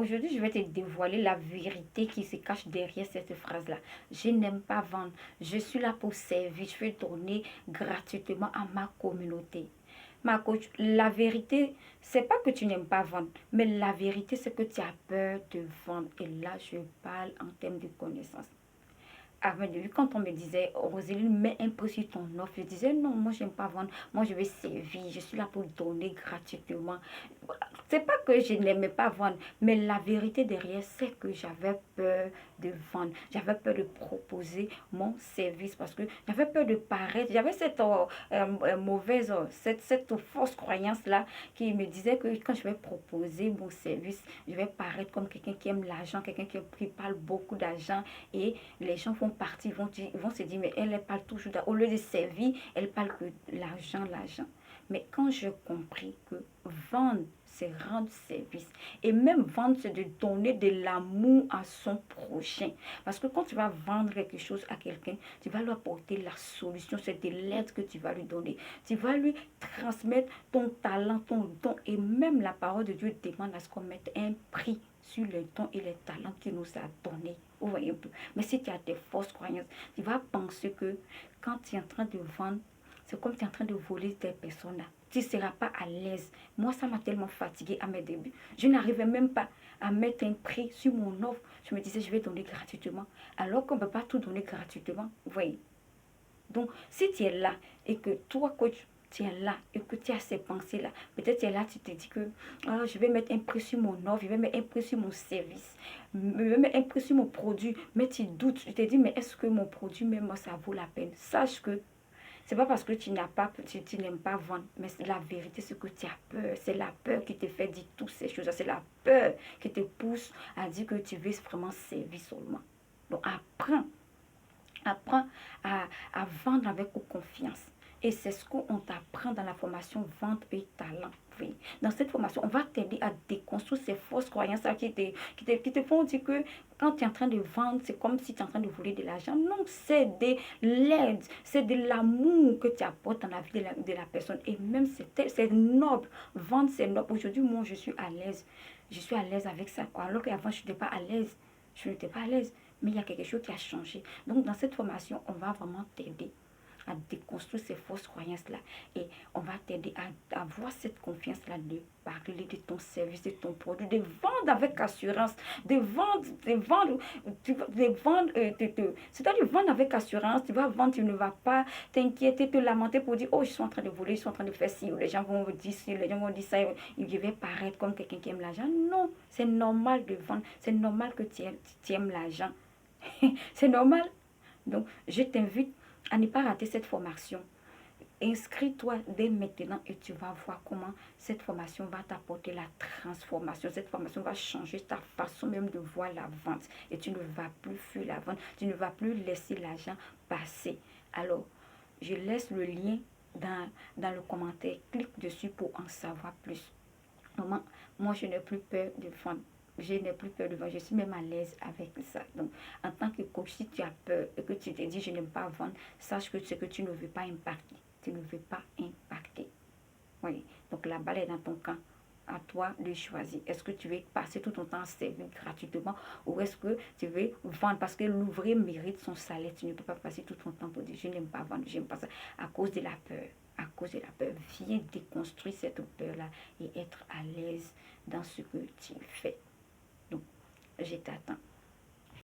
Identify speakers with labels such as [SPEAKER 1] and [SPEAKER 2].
[SPEAKER 1] aujourd'hui, je vais te dévoiler la vérité qui se cache derrière cette phrase-là. Je n'aime pas vendre. Je suis là pour servir. Je vais donner gratuitement à ma communauté. Ma coach, la vérité, c'est pas que tu n'aimes pas vendre, mais la vérité, c'est que tu as peur de vendre. Et là, je parle en termes de connaissances. Avant de lui, quand on me disait, Roselyne, mets un prix sur ton offre, je disais, non, moi, j'aime pas vendre, moi, je vais servir, je suis là pour donner gratuitement. C'est pas que je n'aimais pas vendre, mais la vérité derrière, c'est que j'avais peur de vendre. J'avais peur de proposer mon service parce que j'avais peur de paraître. J'avais cette mauvaise, cette fausse croyance-là qui me disait que quand je vais proposer mon service, je vais paraître comme quelqu'un qui aime l'argent, quelqu'un qui parle beaucoup d'argent et les gens vont partir, vont se dire, mais elle parle toujours, au lieu de servir, elle parle que l'argent, l'argent. Mais quand j'ai compris que vendre, c'est rendre service. Et même vendre, c'est de donner de l'amour à son prochain. Parce que quand tu vas vendre quelque chose à quelqu'un, tu vas lui apporter la solution, c'est de l'aide que tu vas lui donner. Tu vas lui transmettre ton talent, ton don. Et même la parole de Dieu demande à ce qu'on mette un prix sur les dons et les talents qu'il nous a donnés. Vous voyez un peu. Mais si tu as des fausses croyances, tu vas penser que quand tu es en train de vendre, c'est comme tu es en train de voler des personnes là. Tu ne seras pas à l'aise. Moi, ça m'a tellement fatiguée à mes débuts. Je n'arrivais même pas à mettre un prix sur mon offre. Je me disais, je vais donner gratuitement. Alors qu'on ne peut pas tout donner gratuitement. Vous voyez. Donc, si tu es là et que toi, coach, tu es là et que tu as ces pensées-là, peut-être tu es là, tu te dis que je vais mettre un prix sur mon offre, je vais mettre un prix sur mon service, je vais mettre un prix sur mon produit, mais tu doutes, tu te dis, mais est-ce que mon produit, même ça vaut la peine? Sache que c'est pas parce que tu n'as pas, tu n'aimes pas vendre, mais la vérité, c'est que tu as peur. C'est la peur qui te fait dire toutes ces choses. C'est la peur qui te pousse à dire que tu veux vraiment servir seulement. Donc, apprends à vendre avec confiance. Et c'est ce qu'on t'apprend dans la formation Vente et Talent. Oui. Dans cette formation, on va t'aider à déconstruire ces fausses croyances qui te font dire que quand tu es en train de vendre, c'est comme si tu es en train de voler de l'argent. Non, c'est de l'aide, c'est de l'amour que tu apportes dans la vie de la personne. Et même, c'est noble. Vendre, c'est noble. Aujourd'hui, moi, je suis à l'aise. Je suis à l'aise avec ça. Alors qu'avant, je n'étais pas à l'aise. Je n'étais pas à l'aise. Mais il y a quelque chose qui a changé. Donc, dans cette formation, on va vraiment t'aider à déconstruire ces fausses croyances-là. Et on va t'aider à avoir cette confiance-là de parler de ton service, de ton produit, de vendre avec assurance, de vendre, c'est-à-dire vendre avec assurance. Tu vas vendre, tu ne vas pas t'inquiéter, te lamenter pour dire, oh, je suis en train de voler, je suis en train de faire ci, ou les gens vont me dire ci, les gens vont dire ça, je vais paraître comme quelqu'un qui aime l'argent. Non, c'est normal de vendre, c'est normal que tu aimes l'argent. C'est normal. Donc, je t'invite à ne pas rater cette formation. Inscris-toi dès maintenant et tu vas voir comment cette formation va t'apporter la transformation. Cette formation va changer ta façon même de voir la vente. Et tu ne vas plus fuir la vente. Tu ne vas plus laisser l'argent passer. Alors, je laisse le lien dans le commentaire. Clique dessus pour en savoir plus. Moi, je n'ai plus peur de vendre. Je n'ai plus peur de vendre. Je suis même à l'aise avec ça. Donc, en tant que coach, si tu as peur et que tu te dis je n'aime pas vendre, sache que c'est que tu ne veux pas impacter. Tu ne veux pas impacter. Oui. Donc, la balle est dans ton camp. À toi de choisir. Est-ce que tu veux passer tout ton temps à servir gratuitement ou est-ce que tu veux vendre parce que l'ouvrier mérite son salaire. Tu ne peux pas passer tout ton temps pour dire je n'aime pas vendre, j'aime pas ça à cause de la peur. À cause de la peur, viens déconstruire cette peur-là et être à l'aise dans ce que tu fais. Donc, je t'attends.